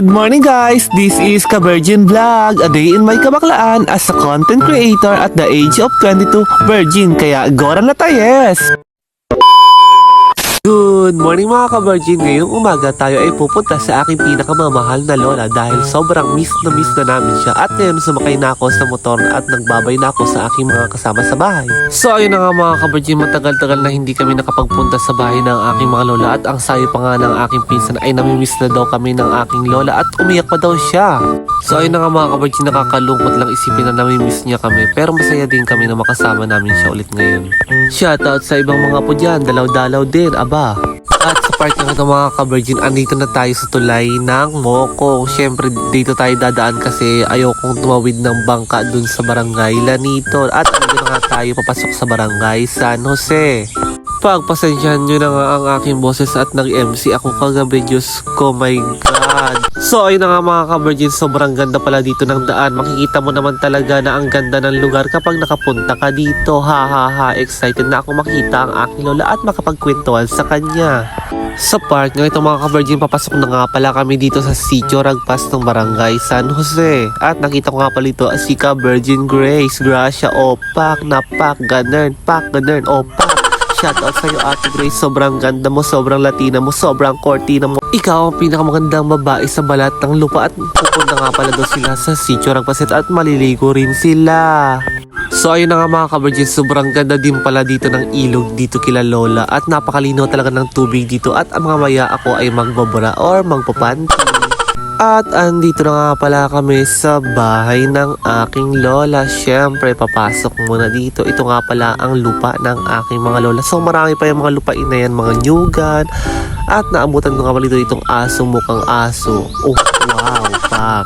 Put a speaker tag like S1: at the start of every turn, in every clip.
S1: Good morning guys! This is Ka-Virgin Vlog, a day in my kabaklaan as a content creator at the age of 22 virgin, kaya gora na tayo, yes! Good morning mga ka-virgin! Ngayong umaga tayo ay pupunta sa aking pinakamamahal na lola dahil sobrang miss na namin siya. At ngayon sumakay na ako sa motor at nagbabay na ako sa aking mga kasama sa bahay. So ayun na nga mga ka-virgin, matagal-tagal na hindi kami nakapagpunta sa bahay ng aking mga lola. At ang sayo pa nga ng aking pinsan ay namimiss na daw kami ng aking lola at umiyak pa daw siya. So ayun na nga mga ka-virgin, nakakalungkot lang isipin na namimiss niya kami. Pero masaya din kami na makasama namin siya ulit ngayon. Shoutout sa ibang mga po dyan, dalaw-dalaw din, aba. At sa part ng ito mga ka-virgin, andito na tayo sa tulay ng Mokong. Siyempre dito tayo dadaan kasi ayokong tumawid ng bangka dun sa barangay Lanito. At andito na nga tayo papasok sa barangay San Jose. Pagpasensyahan nyo na nga ang aking boses at nag-MC ako kagabi, Diyos ko, my God. So ayun na nga mga ka-virgin, sobrang ganda pala dito ng daan. Makikita mo naman talaga na ang ganda ng lugar kapag nakapunta ka dito. Excited na ako makita ang aking lola at makapagkwentuhan sa kanya. Sa park nga ito mga ka-virgin, papasok na nga pala kami dito sa Sitio Ragpas ng barangay San Jose. At nakita ko nga pala ito si Ka-Virgin Grace, Gracia, opak, napak, ganern, opak. Shoutout sa'yo Ate Grace, sobrang ganda mo, sobrang latina mo, sobrang cortina mo. Ikaw ang pinakamagandang babae sa balat ng lupa. At pupunta nga pala doon sila sa Sitio Ragpaset at maliligo rin sila. So ayun na nga mga ka-virgin, sobrang ganda din pala dito ng ilog dito kila lola. At napakalino talaga ng tubig dito. At ang mga maya ako ay magbabara or magpapanty. At andito na nga pala kami sa bahay ng aking lola. Siyempre, papasok muna dito. Ito nga pala ang lupa ng aking mga lola. So marami pa yung mga lupain na yan, mga nyugan. At naabutan ko nga pala dito itong aso, mukhang aso. Oh, wow, pak.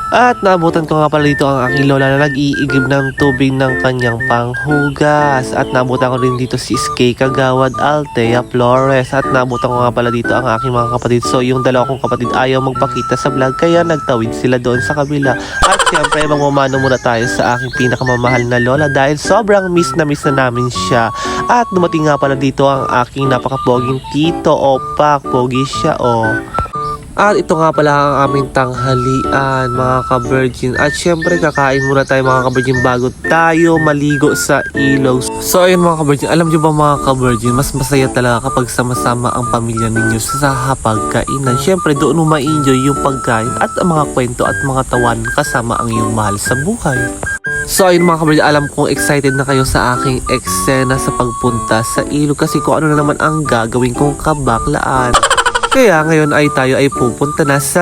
S1: At naabutan ko nga pala dito ang aking lola na nag-iigib ng tubig ng kanyang panghugas. At naabutan ko rin dito si Skay Kagawad, Althea Flores. At naabutan ko nga pala dito ang aking mga kapatid. So yung dalawa kong kapatid ayaw magpakita sa vlog kaya nagtawid sila doon sa kabila. At siyempre mamumano muna tayo sa aking pinakamamahal na lola dahil sobrang miss na namin siya. At dumating nga pala dito ang aking napakapoging tito, opak, pogi siya, oh. At ito nga pala ang aming tanghalian mga ka-virgin. At syempre kakain muna tayo mga ka-virgin bago tayo maligo sa ilog. So ayun mga ka-virgin, alam nyo ba mga ka-virgin, mas masaya talaga kapag sama-sama ang pamilya ninyo sa hapagkainan. Syempre doon mo ma-enjoy yung pagkain at ang mga kwento at mga tawan kasama ang iyong mahal sa buhay. So ayun mga ka-virgin, alam kong excited na kayo sa aking eksena sa pagpunta sa ilog kasi kung ano na naman ang gagawin kong kabaklaan. Kaya ngayon ay tayo ay pupunta na sa